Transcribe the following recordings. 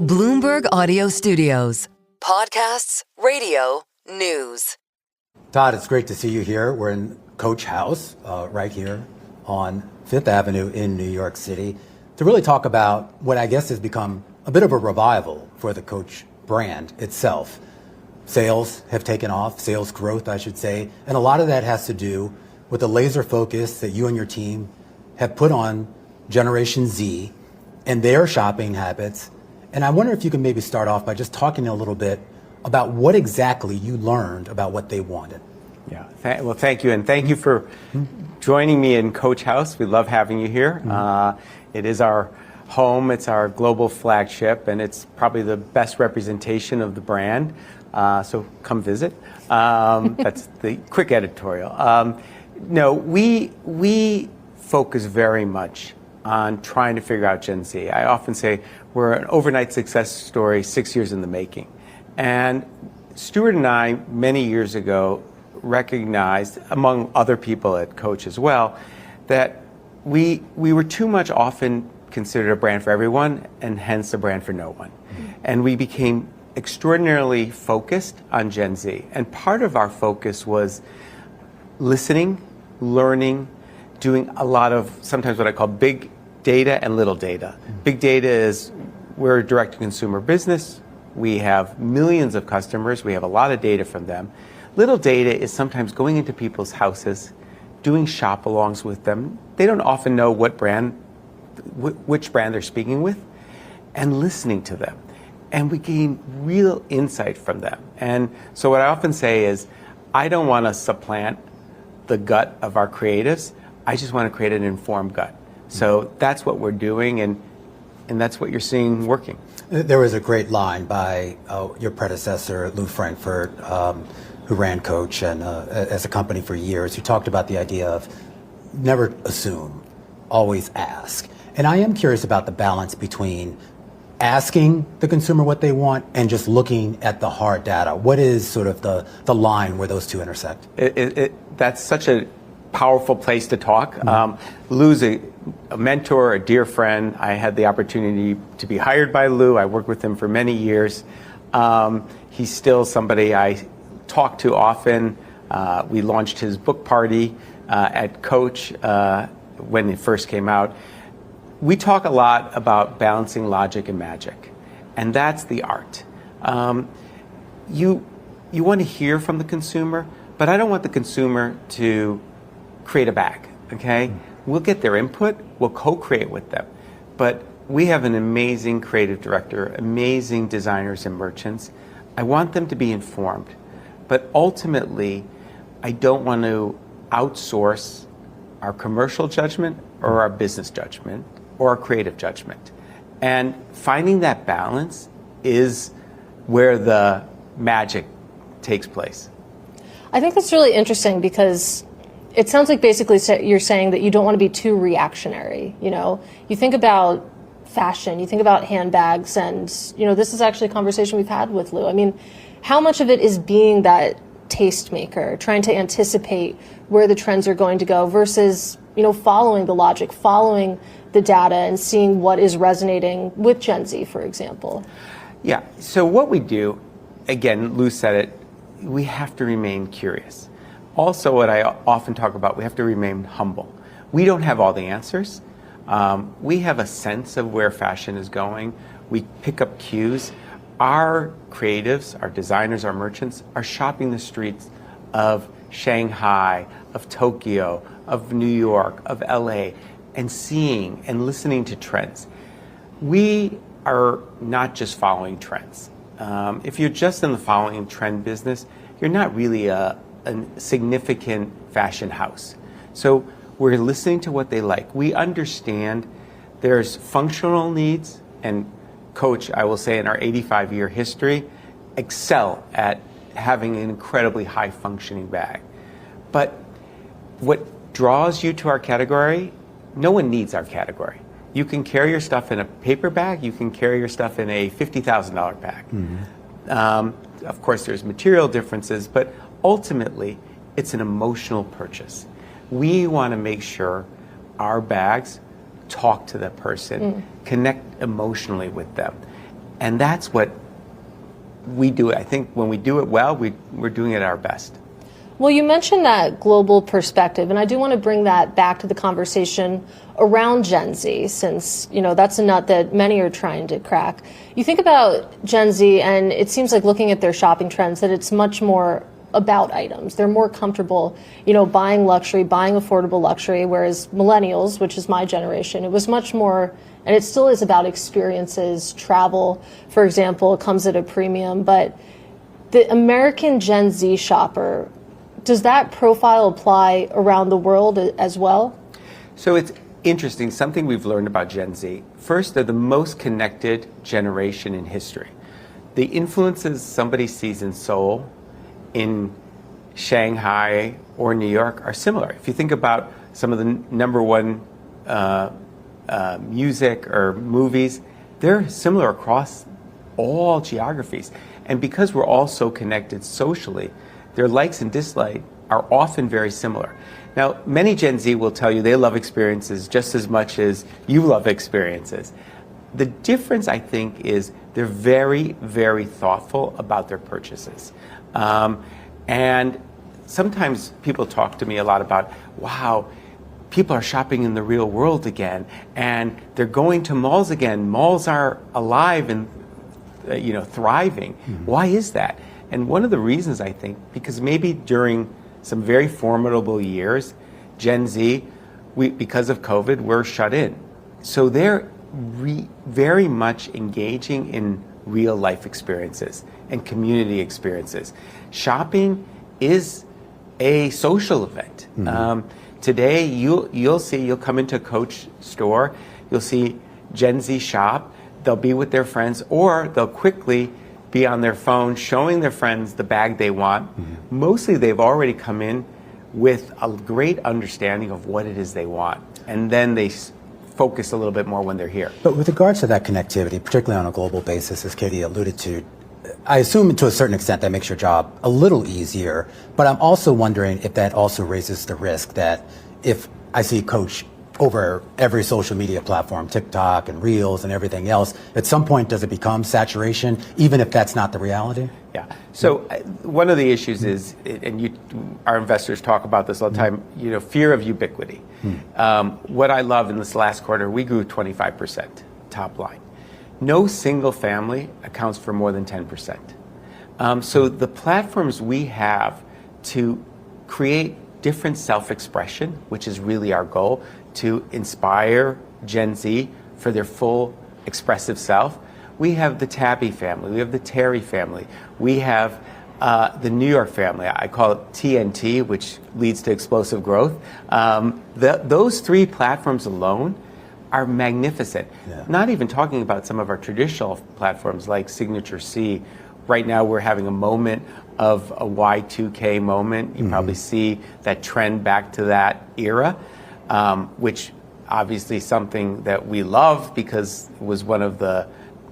Bloomberg Audio Studios. Podcasts, radio, news. Todd, it's great to see you here. We're in Coach House, right here on Fifth Avenue in New York City, to really talk about what I guess has become a bit of a revival for the Coach brand itself. Sales have taken off, sales growth, I should say, and a lot of that has to do with the laser focus that you and your team have put on Generation Z and their shopping habits. And I wonder if you can maybe start off by just talking a little bit about what exactly you learned about what they wanted. Yeah, well, thank you. And thank you for joining me in Coach House. We love having you here. It is our home. It's our global flagship, and it's probably the best representation of the brand. So come visit. That's the quick editorial. No, we focus very much on trying to figure out Gen Z. I often say we're an overnight success story, 6 years in the making. And Stuart and I, many years ago, recognized, among other people at Coach as well, that we were too much often considered a brand for everyone and hence a brand for no one. And we became extraordinarily focused on Gen Z. And part of our focus was listening, learning, doing a lot of sometimes what I call big data and little data. Big data is we're a direct-to-consumer business. We have millions of customers. We have a lot of data from them. Little data is sometimes going into people's houses, doing shop-alongs with them. They don't often know which brand they're speaking with, and listening to them. And we gain real insight from them. And so what I often say is, I don't want to supplant the gut of our creatives. I just want to create an informed gut. So that's what we're doing, and that's what you're seeing working. There was a great line by your predecessor, Lou Frankfurt, who ran Coach and as a company for years, who talked about the idea of never assume, always ask. And I am curious about the balance between asking the consumer what they want and just looking at the hard data. What is sort of the line where those two intersect? That's such a powerful place to talk. Lou's a mentor, a dear friend. I had the opportunity to be hired by Lou. I worked with him for many years. He's still somebody I talk to often. We launched his book party at Coach when it first came out. We talk a lot about balancing logic and magic, and that's the art. You want to hear from the consumer, but I don't want the consumer to create a bag, okay? We'll get their input, we'll co-create with them. But we have an amazing creative director, amazing designers and merchants. I want them to be informed. But ultimately, I don't want to outsource our commercial judgment or our business judgment or our creative judgment. And finding that balance is where the magic takes place. I think that's really interesting because it sounds like basically you're saying that you don't want to be too reactionary. You know, you think about fashion, you think about handbags, and this is actually a conversation we've had with Lou. I mean, how much of it is being that tastemaker, trying to anticipate where the trends are going to go versus following the logic, following the data, and seeing what is resonating with Gen Z, for example? Yeah. So what we do, again, Lou said it, we have to remain curious. Also, what I often talk about, we have to remain humble. We don't have all the answers. We have a sense of where fashion is going. We pick up cues. Our creatives, our designers, our merchants are shopping the streets of Shanghai, of Tokyo, of New York, of LA, and seeing and listening to trends. We are not just following trends. If you're just in the following trend business, you're not really a significant fashion house. So we're listening to what they like. We understand there's functional needs, and Coach, I will say in our 85-year history, excel at having an incredibly high functioning bag. But what draws you to our category, no one needs our category. You can carry your stuff in a paper bag, you can carry your stuff in a $50,000 bag. Of course, there's material differences, but ultimately, it's an emotional purchase. We want to make sure our bags talk to that person, connect emotionally with them. And that's what we do. I think when we do it well, we're doing it our best. Well, you mentioned that global perspective, and I do want to bring that back to the conversation around Gen Z, since, that's a nut that many are trying to crack. You think about Gen Z, and it seems like looking at their shopping trends, that it's much more about items. They're more comfortable, buying luxury, buying affordable luxury, whereas millennials, which is my generation, it was much more, and it still is about experiences, travel, for example, comes at a premium. But the American Gen Z shopper, does that profile apply around the world as well? So it's interesting, something we've learned about Gen Z. First, they're the most connected generation in history. The influences somebody sees in Seoul, in Shanghai, or New York are similar. If you think about some of the number one music or movies, they're similar across all geographies. And because we're all so connected socially, their likes and dislikes are often very similar. Now, many Gen Z will tell you they love experiences just as much as you love experiences. The difference, I think, is they're very, very thoughtful about their purchases. And sometimes people talk to me a lot about, wow, people are shopping in the real world again, and they're going to malls again. Malls are alive and thriving. Mm-hmm. Why is that? And one of the reasons, I think, because maybe during some very formidable years, Gen Z, because of COVID, we're shut in. So they're very much engaging in real life experiences and community experiences. Shopping is a social event. Mm-hmm. Today, you'll come into a Coach store, you'll see Gen Z shop, they'll be with their friends, or they'll quickly be on their phone showing their friends the bag they want. Mm-hmm. Mostly they've already come in with a great understanding of what it is they want, and then they focus a little bit more when they're here. But with regards to that connectivity, particularly on a global basis, as Katie alluded to, I assume to a certain extent that makes your job a little easier, but I'm also wondering if that also raises the risk that if I see Coach over every social media platform, TikTok and Reels and everything else, at some point does it become saturation, even if that's not the reality? Yeah. So one of the issues is, and our investors talk about this all the time, fear of ubiquity. What I love in this last quarter, we grew 25% top line. No single family accounts for more than 10%. So the platforms we have to create different self-expression, which is really our goal, to inspire Gen Z for their full expressive self. We have the Tabby family, we have the Terry family, we have the New York family. I call it TNT, which leads to explosive growth. Those three platforms alone are magnificent. Yeah. Not even talking about some of our traditional platforms like Signature C. Right now we're having a moment of a Y2K moment. You probably see that trend back to that era, which obviously something that we love because it was one of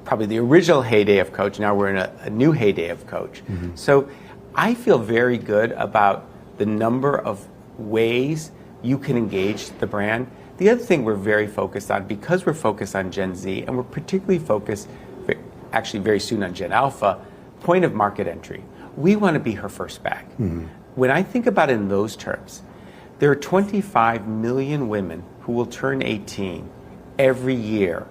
probably the original heyday of Coach. Now we're in a new heyday of Coach. Mm-hmm. So I feel very good about the number of ways you can engage the brand. The other thing we're very focused on, because we're focused on Gen Z, and we're particularly focused actually very soon on Gen Alpha, point of market entry. We want to be her first bag. Mm-hmm. When I think about it in those terms, there are 25 million women who will turn 18 every year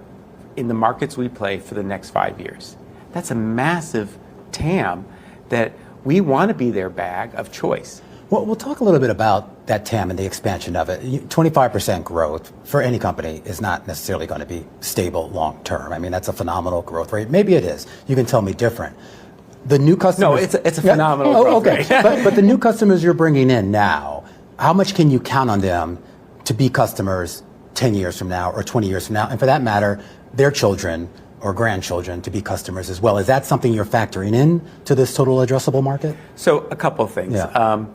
in the markets we play for the next 5 years. That's a massive TAM that we want to be their bag of choice. Well, we'll talk a little bit about that TAM and the expansion of it. 25% growth for any company is not necessarily going to be stable long term. I mean, that's a phenomenal growth rate. Maybe it is. You can tell me different. The new customers... No, it's a phenomenal growth rate. but the new customers you're bringing in now, how much can you count on them to be customers 10 years from now or 20 years from now? And for that matter, their children or grandchildren to be customers as well. Is that something you're factoring in to this total addressable market? So a couple of things. Yeah.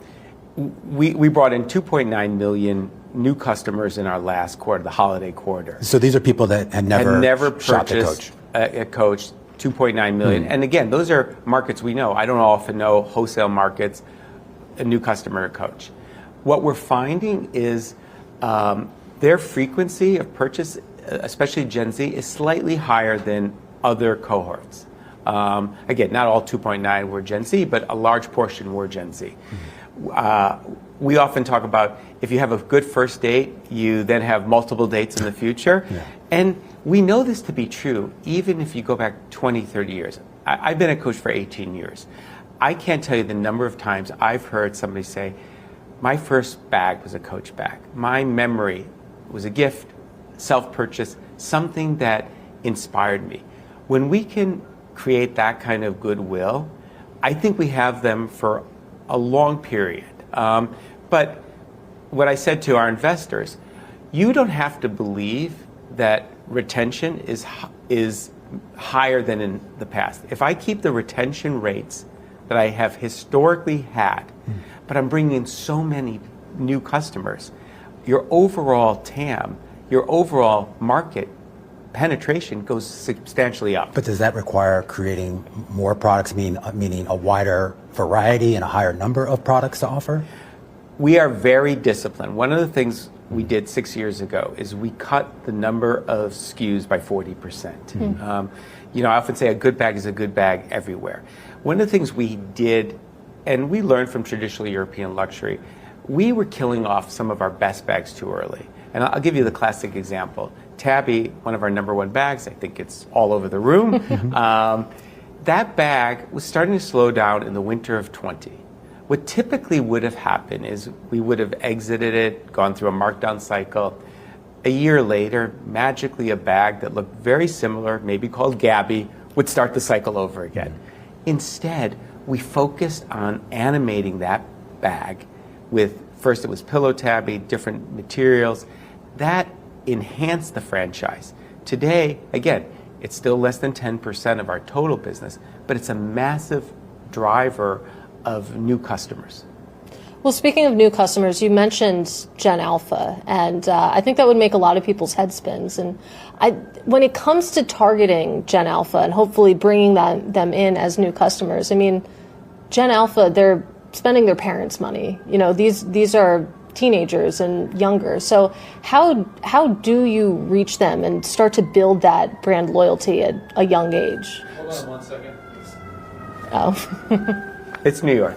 We brought in 2.9 million new customers in our last quarter, the holiday quarter. So these are people that had never purchased a Coach. 2.9 million. And again, those are markets we know. I don't often know wholesale markets, a new customer at Coach. What we're finding is their frequency of purchase, especially Gen Z, is slightly higher than other cohorts. Again, not all 2.9 were Gen Z, but a large portion were Gen Z. We often talk about if you have a good first date, you then have multiple dates in the future. Yeah. And we know this to be true, even if you go back 20, 30 years. I've been a coach for 18 years. I can't tell you the number of times I've heard somebody say, my first bag was a Coach bag. My memory was a gift, self-purchase, something that inspired me. When we can create that kind of goodwill, I think we have them for a long period. But what I said to our investors, you don't have to believe that retention is higher than in the past. If I keep the retention rates that I have historically had, but I'm bringing in so many new customers, your overall TAM, your overall market penetration goes substantially up. But does that require creating more products, meaning a wider variety and a higher number of products to offer? We are very disciplined. One of the things we did 6 years ago is we cut the number of SKUs by 40%. I often say a good bag is a good bag everywhere. One of the things we did, and we learned from traditional European luxury, we were killing off some of our best bags too early. And I'll give you the classic example. Tabby, one of our number one bags, I think it's all over the room. That bag was starting to slow down in the winter of 20. What typically would have happened is we would have exited it, gone through a markdown cycle. A year later, magically a bag that looked very similar, maybe called Gabby, would start the cycle over again. Instead, we focused on animating that bag with, first it was pillow tabby, different materials. That enhanced the franchise. Today, again, it's still less than 10% of our total business, but it's a massive driver of new customers. Well, speaking of new customers, you mentioned Gen Alpha, and I think that would make a lot of people's head spins. And when it comes to targeting Gen Alpha and hopefully bringing them in as new customers, I mean, Gen Alpha, they're spending their parents' money. These are teenagers and younger. So how do you reach them and start to build that brand loyalty at a young age? Hold on 1 second. Oh. It's New York.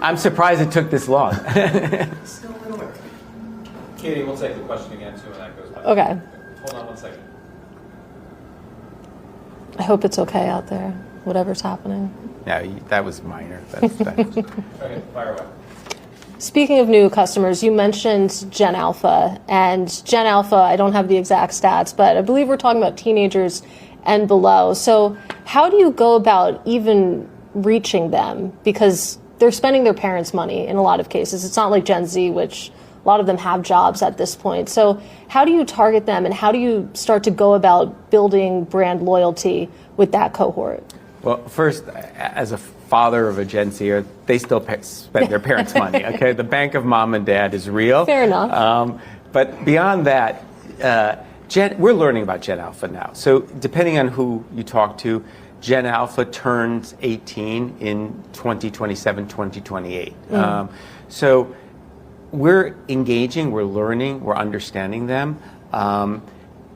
I'm surprised it took this long. Katie, we'll take the question again too when that goes by. Okay. Hold on 1 second. I hope it's okay out there, whatever's happening. No, that was minor. That's Okay, fire away. Speaking of new customers, you mentioned Gen Alpha. And Gen Alpha, I don't have the exact stats, but I believe we're talking about teenagers and below. So how do you go about even reaching them? Because they're spending their parents' money in a lot of cases. It's not like Gen Z, which a lot of them have jobs at this point. So how do you target them, and how do you start to go about building brand loyalty with that cohort? Well, first, as a father of a Gen Zer, they still spend their parents' money. Okay, the bank of mom and dad is real. Fair enough. But beyond that, we're learning about Gen Alpha now. So depending on who you talk to, Gen Alpha turns 18 in 2027, 2028. So we're engaging, we're learning, we're understanding them.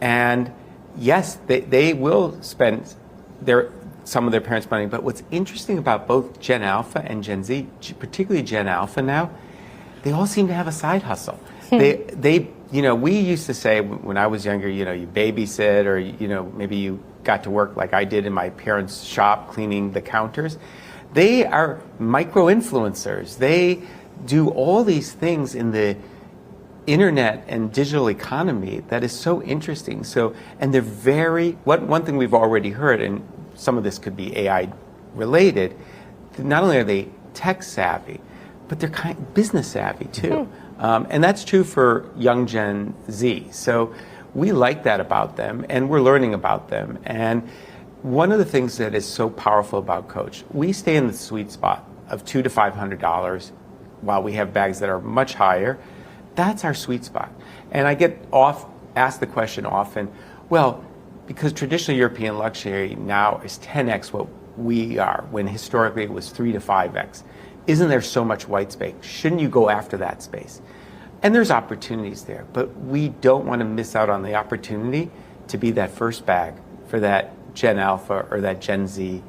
And yes, they will spend some of their parents' money. But what's interesting about both Gen Alpha and Gen Z, particularly Gen Alpha now, they all seem to have a side hustle. We used to say when I was younger, you babysit, or maybe you got to work like I did in my parents' shop cleaning the counters. They are micro-influencers. They do all these things in the internet and digital economy that is so interesting. And they're one thing we've already heard, and some of this could be AI related, not only are they tech savvy, but they're kind of business savvy too. And that's true for young Gen Z. So we like that about them, and we're learning about them. And one of the things that is so powerful about Coach, we stay in the sweet spot of $200 to $500, while we have bags that are much higher. That's our sweet spot. And I get asked the question often, well, because traditional European luxury now is 10x what we are, when historically it was 3 to 5x. Isn't there so much white space? Shouldn't you go after that space? And there's opportunities there, but we don't want to miss out on the opportunity to be that first bag for that Gen Alpha or that Gen Z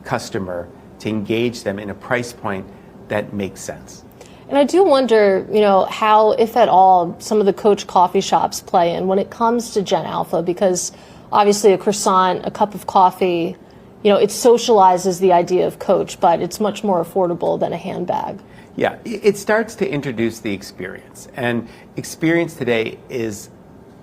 customer to engage them in a price point that makes sense. And I do wonder, how, if at all, some of the Coach coffee shops play in when it comes to Gen Alpha, because obviously a croissant, a cup of coffee, it socializes the idea of Coach, but it's much more affordable than a handbag. Yeah, it starts to introduce the experience. And experience today is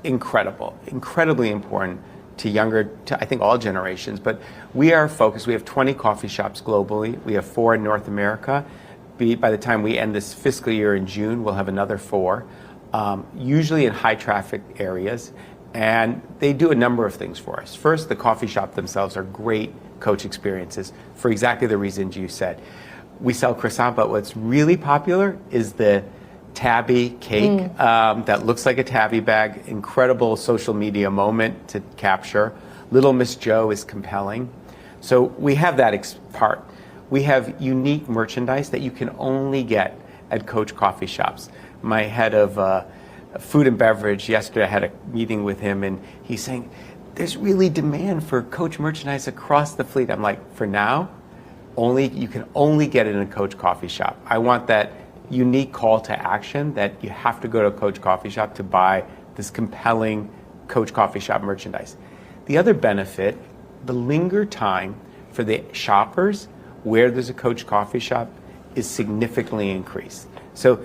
incredibly important to I think all generations, but we are focused. We have 20 coffee shops globally. We have 4 in North America. By the time we end this fiscal year in June, we'll have another 4, usually in high traffic areas. And they do a number of things for us. First, the coffee shop themselves are great Coach experiences for exactly the reasons you said. We sell croissant, but what's really popular is the tabby cake that looks like a tabby bag. Incredible social media moment to capture. Little Miss Joe is compelling. So we have that part. We have unique merchandise that you can only get at Coach coffee shops. My head of food and beverage yesterday, I had a meeting with him, and he's saying, there's really demand for Coach merchandise across the fleet. I'm like, for now, you can only get it in a Coach coffee shop. I want that unique call to action that you have to go to a Coach coffee shop to buy this compelling Coach coffee shop merchandise. The other benefit, the linger time for the shoppers where there's a Coach coffee shop is significantly increased. So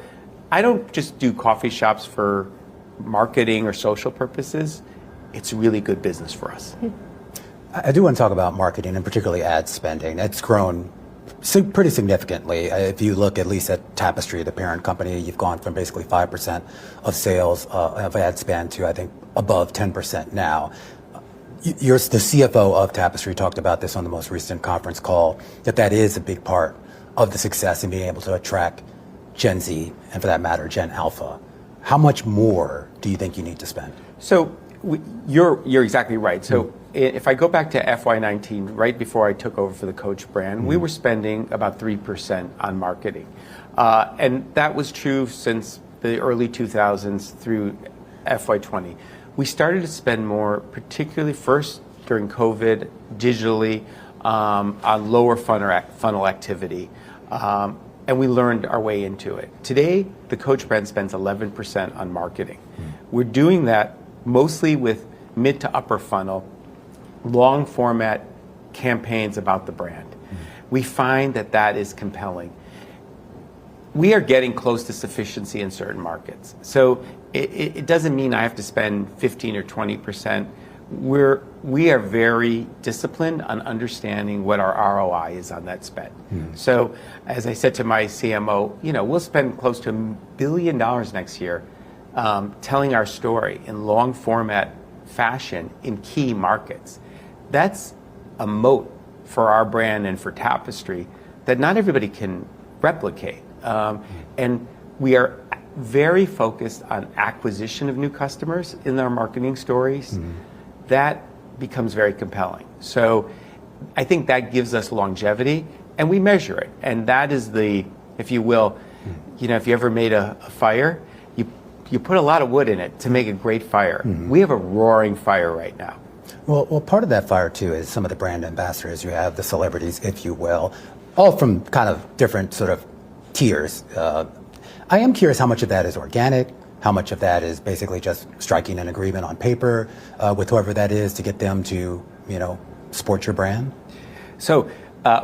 I don't just do coffee shops for marketing or social purposes. It's really good business for us. I do want to talk about marketing and particularly ad spending. It's grown pretty significantly. If you look at least at Tapestry, the parent company, you've gone from basically 5% of sales of ad spend to, I think, above 10% now. The CFO of Tapestry talked about this on the most recent conference call, that is a big part of the success in being able to attract Gen Z, and for that matter, Gen Alpha. How much more do you think you need to spend? So you're exactly right. So if I go back to FY19, right before I took over for the Coach brand, we were spending about 3% on marketing. And that was true since the early 2000s through FY20. We started to spend more, particularly first during COVID, digitally, on lower funnel activity. And we learned our way into it. Today, the Coach brand spends 11% on marketing. We're doing that mostly with mid to upper funnel, long format campaigns about the brand. We find that is compelling. We are getting close to sufficiency in certain markets. So it doesn't mean I have to spend 15 or 20%. We are very disciplined on understanding what our ROI is on that spend. So as I said to my CMO, we'll spend close to $1 billion next year telling our story in long format fashion in key markets. That's a moat for our brand and for Tapestry that not everybody can replicate. And we are very focused on acquisition of new customers in our marketing stories. That becomes very compelling. So I think that gives us longevity, and we measure it. And that is if you will, if you ever made a fire, you put a lot of wood in it to make a great fire. We have a roaring fire right now. Well, part of that fire, too, is some of the brand ambassadors. You have the celebrities, if you will, all from kind of different sort of tiers. I am curious how much of that is organic, how much of that is basically just striking an agreement on paper with whoever that is to get them to, support your brand? So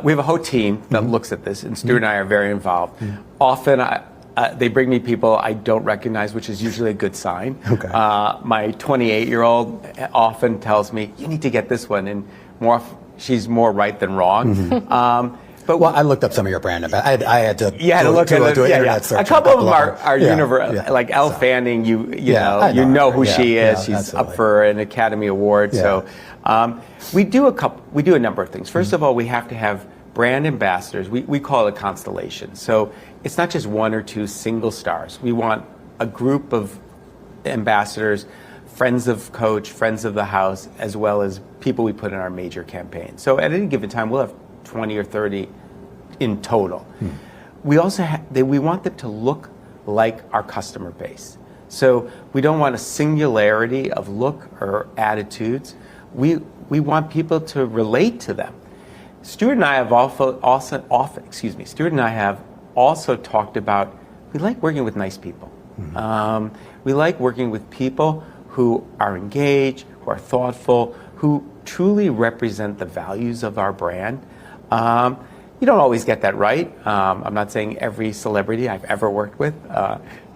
we have a whole team that looks at this, and Stuart and I are very involved. Often they bring me people I don't recognize, which is usually a good sign. Okay. My 28-year-old often tells me, you need to get this one, and she's more right than wrong. But I looked up some of your brand. I had to. You had to look at do an internet search. A couple of them are universal. Like Elle Fanning, you know who she is. She's absolutely up for an Academy Award. Yeah. So we do a number of things. First of all, we have to have brand ambassadors. We call it a constellation. So it's not just one or two single stars. We want a group of ambassadors, friends of Coach, friends of the house, as well as people we put in our major campaigns. So at any given time, we'll have 20 or 30 in total. We also we want them to look like our customer base. So we don't want a singularity of look or attitudes. we want people to relate to them. Stuart and I have also talked about, we like working with nice people. We like working with people who are engaged, who are thoughtful, who truly represent the values of our brand. You don't always get that right. I'm not saying every celebrity I've ever worked with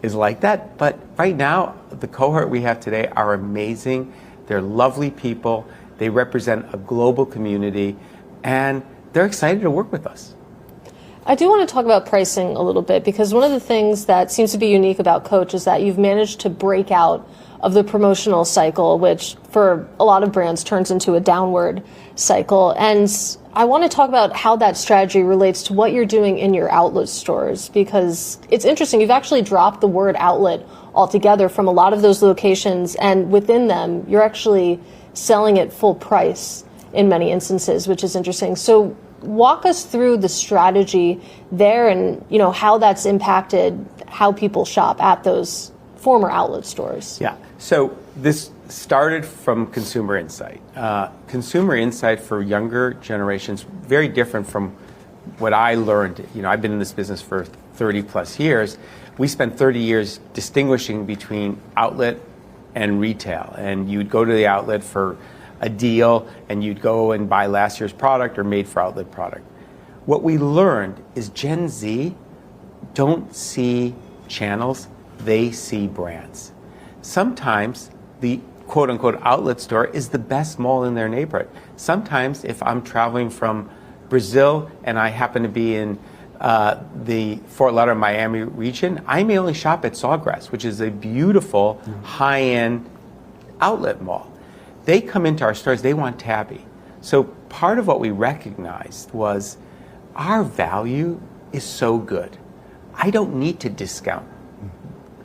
is like that, but right now, the cohort we have today are amazing. They're lovely people. They represent a global community, and they're excited to work with us. I do want to talk about pricing a little bit, because one of the things that seems to be unique about Coach is that you've managed to break out of the promotional cycle, which for a lot of brands turns into a downward cycle. And I want to talk about how that strategy relates to what you're doing in your outlet stores, because it's interesting. You've actually dropped the word outlet altogether from a lot of those locations, and within them, you're actually selling at full price in many instances, which is interesting. So walk us through the strategy there, and how that's impacted how people shop at those former outlet stores. Yeah. So this started from consumer insight. Consumer insight for younger generations, very different from what I learned. I've been in this business for 30 plus years. We spent 30 years distinguishing between outlet and retail. And you'd go to the outlet for a deal, and you'd go and buy last year's product or made for outlet product. What we learned is Gen Z don't see channels, they see brands. Sometimes the quote unquote outlet store is the best mall in their neighborhood. Sometimes if I'm traveling from Brazil and I happen to be in the Fort Lauderdale, Miami region, I may only shop at Sawgrass, which is a beautiful high-end outlet mall. They come into our stores, they want Tabby. So part of what we recognized was our value is so good. I don't need to discount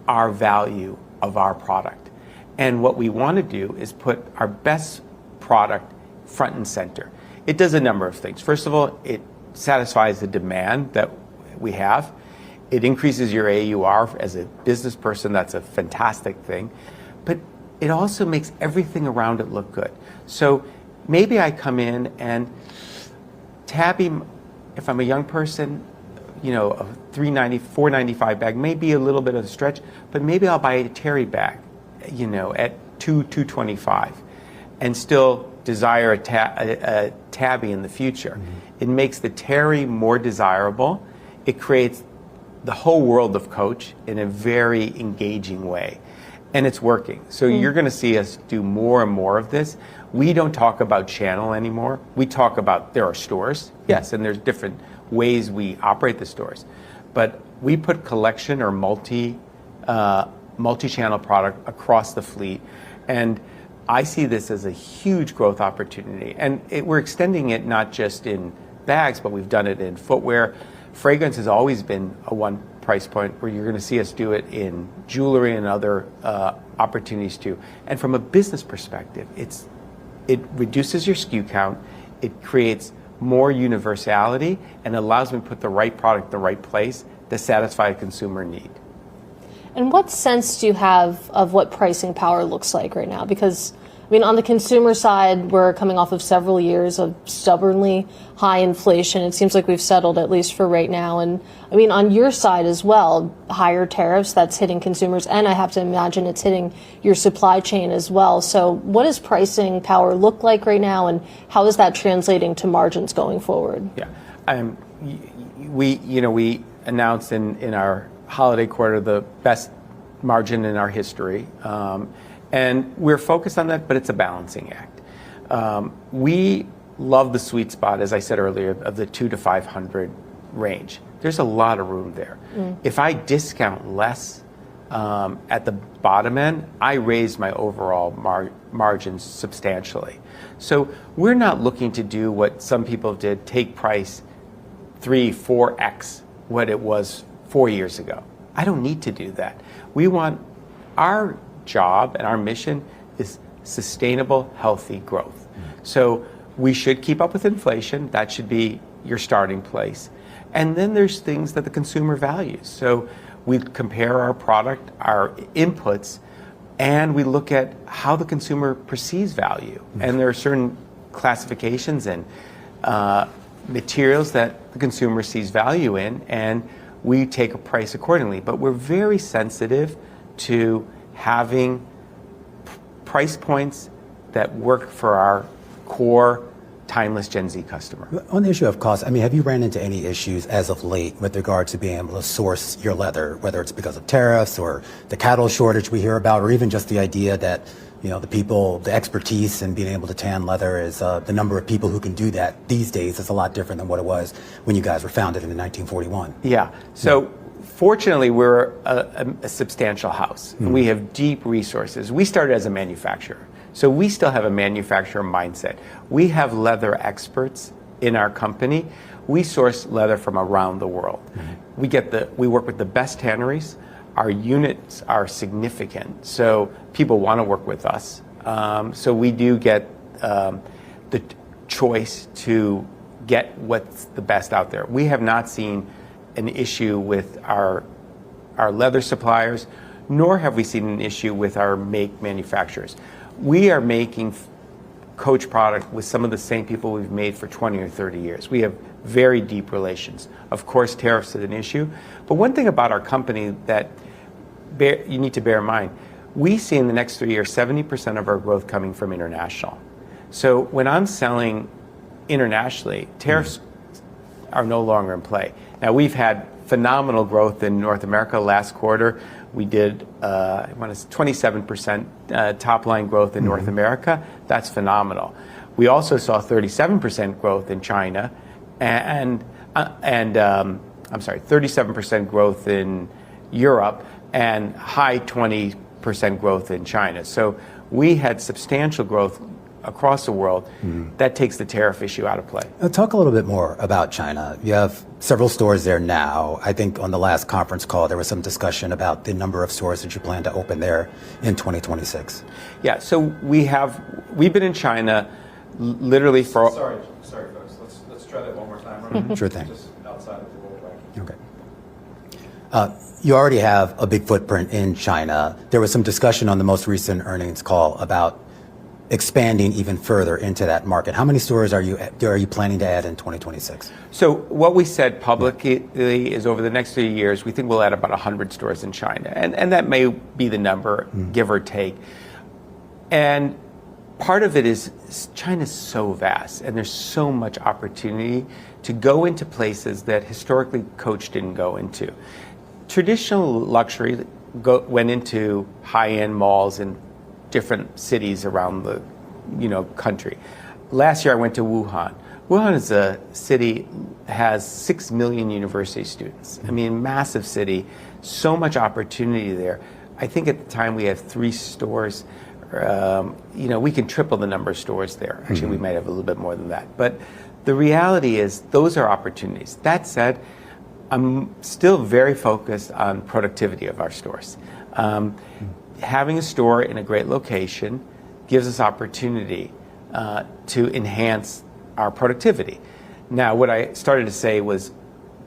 our value of our product. And what we want to do is put our best product front and center. It does a number of things. First of all, it satisfies the demand that we have. It increases your AUR. As a business person, that's a fantastic thing. But it also makes everything around it look good. So maybe I come in and Tabby, if I'm a young person, a $390, $495 bag may be a little bit of a stretch, but maybe I'll buy a Terry bag, at $225, and still desire a Tabby in the future. It makes the Terry more desirable. It creates the whole world of Coach in a very engaging way. And it's working. So you're going to see us do more and more of this. We don't talk about channel anymore. We talk about there are stores, yes, and there's different ways we operate the stores. But we put collection or multi-channel product across the fleet. And I see this as a huge growth opportunity. And we're extending it not just in bags, but we've done it in footwear. Fragrance has always been a one price point, where you're going to see us do it in jewelry and other opportunities too. And from a business perspective, it reduces your SKU count, it creates more universality, and allows me to put the right product in the right place to satisfy a consumer need. And what sense do you have of what pricing power looks like right now? Because on the consumer side, we're coming off of several years of stubbornly high inflation. It seems like we've settled, at least for right now. And on your side as well, higher tariffs, that's hitting consumers. And I have to imagine it's hitting your supply chain as well. So what does pricing power look like right now? And how is that translating to margins going forward? Yeah. We announced in our holiday quarter the best margin in our history. And we're focused on that, but it's a balancing act. We love the sweet spot, as I said earlier, of the 200 to 500 range. There's a lot of room there. If I discount less at the bottom end, I raise my overall margins substantially. So we're not looking to do what some people did, take price 3-4x what it was 4 years ago. I don't need to do that. We want our job and our mission is sustainable, healthy growth. So we should keep up with inflation. That should be your starting place. And then there's things that the consumer values. So we compare our product, our inputs, and we look at how the consumer perceives value. And there are certain classifications and materials that the consumer sees value in, and we take a price accordingly. But we're very sensitive to having price points that work for our core timeless Gen Z customer. On the issue of cost, I mean, have you ran into any issues as of late with regard to being able to source your leather, whether it's because of tariffs or the cattle shortage we hear about, or even just the idea that, you know, the expertise in being able to tan leather is the number of people who can do that these days is a lot different than what it was when you guys were founded in 1941. Yeah. So fortunately, we're a substantial house. And we have deep resources. We started as a manufacturer. So we still have a manufacturer mindset. We have leather experts in our company. We source leather from around the world. We work with the best tanneries. Our units are significant, so people want to work with us. So we do get the choice to get what's the best out there. We have not seen an issue with our leather suppliers, nor have we seen an issue with our make manufacturers. We are making Coach product with some of the same people we've made for 20 or 30 years. We have very deep relations. Of course, tariffs is an issue, but one thing about our company that you need to bear in mind, we see in the next 3 years 70% of our growth coming from international. So when I'm selling internationally, tariffs are no longer in play. Now, we've had phenomenal growth in North America last quarter. We did 27% top line growth in North America. That's phenomenal. We also saw 37% growth in China, and 37% growth in Europe, and high 20% growth in China. So we had substantial growth across the world. That takes the tariff issue out of play. Talk a little bit more about China. You have several stores there now. I think on the last conference call, there was some discussion about the number of stores that you plan to open there in 2026. Yeah, so we've been in China literally for... Sorry, folks. Let's try that one more time. Sure thing. Just outside of the world. Okay. You already have a big footprint in China. There was some discussion on the most recent earnings call about expanding even further into that market. How many stores are you planning to add in 2026? So what we said publicly is over the next 3 years, we think we'll add about 100 stores in China. And that may be the number, give or take. And part of it is China's so vast and there's so much opportunity to go into places that historically Coach didn't go into. Traditional luxury went into high-end malls in different cities around the country. Last year I went to Wuhan. Wuhan is a city, has 6 million university students. I mean, massive city, so much opportunity there. I think at the time we had 3 stores. We can triple the number of stores there. Actually, we might have a little bit more than that. But the reality is those are opportunities. That said, I'm still very focused on productivity of our stores. Having a store in a great location gives us opportunity to enhance our productivity. Now, what I started to say was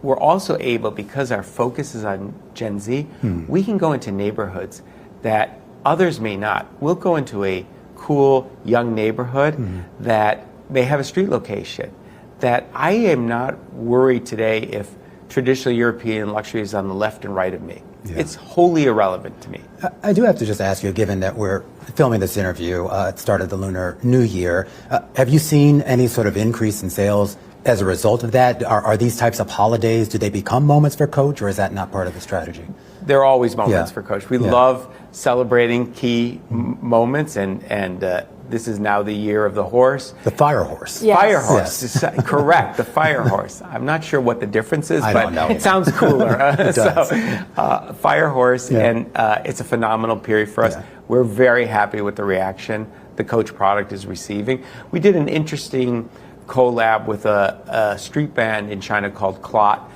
we're also able, because our focus is on Gen Z, we can go into neighborhoods that others may not. We'll go into a cool, young neighborhood that may have a street location that I am not worried today if traditional European luxury is on the left and right of me. Yeah. It's wholly irrelevant to me. I do have to just ask you, given that we're filming this interview at the start of the Lunar New Year, have you seen any sort of increase in sales as a result of that? Are these types of holidays, do they become moments for Coach, or is that not part of the strategy? There are always moments for Coach. We love celebrating key moments, and this is now the year of the horse. The fire horse. Yes. Fire horse, yes. Correct, the fire horse. I'm not sure what the difference is, but don't know. It sounds cooler. It does. So, fire horse, and it's a phenomenal period for us. Yeah. We're very happy with the reaction the Coach product is receiving. We did an interesting collab with a street band in China called Clot.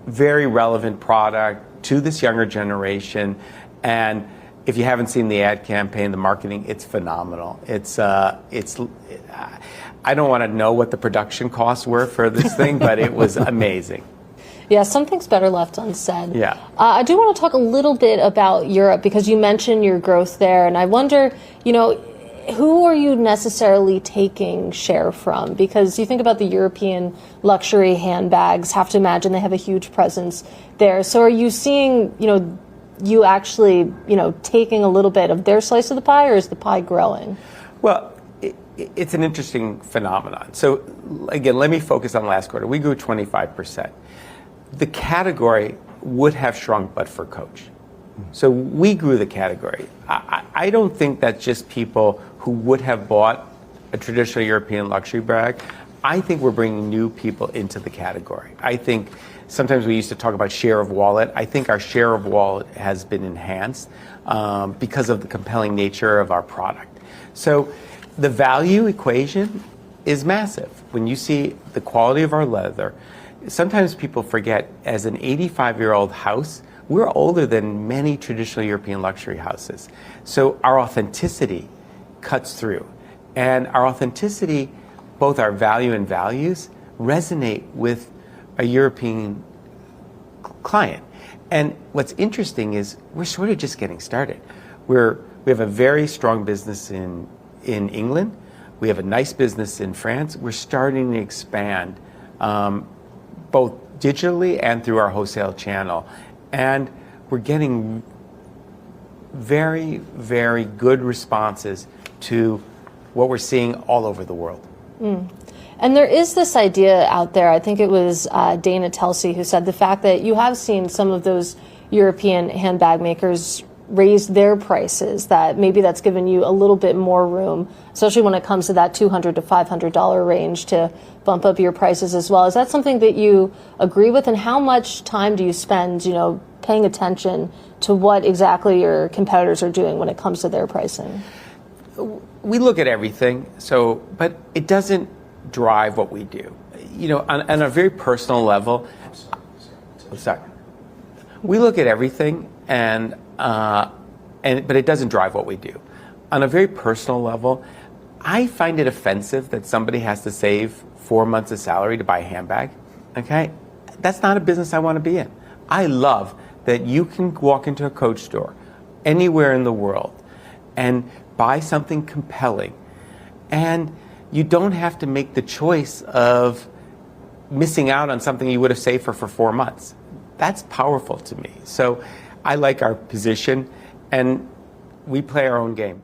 Very relevant product to this younger generation, and if you haven't seen the ad campaign, the marketing, it's phenomenal. I don't want to know what the production costs were for this thing, but it was amazing. Yeah, something's better left unsaid. Yeah. I do want to talk a little bit about Europe because you mentioned your growth there, and I wonder, who are you necessarily taking share from? Because you think about the European luxury handbags, have to imagine they have a huge presence there. So are you seeing, you actually, taking a little bit of their slice of the pie, or is the pie growing? Well, it's an interesting phenomenon. So again, let me focus on last quarter. We grew 25%. The category would have shrunk but for Coach. So we grew the category. I don't think that's just people who would have bought a traditional European luxury bag. I think we're bringing new people into the category. I think sometimes we used to talk about share of wallet. I think our share of wallet has been enhanced because of the compelling nature of our product. So the value equation is massive. When you see the quality of our leather, sometimes people forget, as an 85-year-old house, we're older than many traditional European luxury houses. So our authenticity cuts through. And our authenticity, both our value and values, resonate with a European client. And what's interesting is we're sort of just getting started. We have a very strong business in England. We have a nice business in France. We're starting to expand both digitally and through our wholesale channel. And we're getting very, very good responses to what we're seeing all over the world. And there is this idea out there, I think it was Dana Telsey who said the fact that you have seen some of those European handbag makers raise their prices, that maybe that's given you a little bit more room, especially when it comes to that $200 to $500 range, to bump up your prices as well. Is that something that you agree with? And how much time do you spend, paying attention to what exactly your competitors are doing when it comes to their pricing? We look at everything, but it doesn't drive what we do. On a very personal level, we look at everything, but it doesn't drive what we do. On a very personal level, I find it offensive that somebody has to save 4 months of salary to buy a handbag. Okay, that's not a business I want to be in. I love that you can walk into a Coach store anywhere in the world and buy something compelling, and you don't have to make the choice of missing out on something you would have saved for 4 months. That's powerful to me. So I like our position, and we play our own game.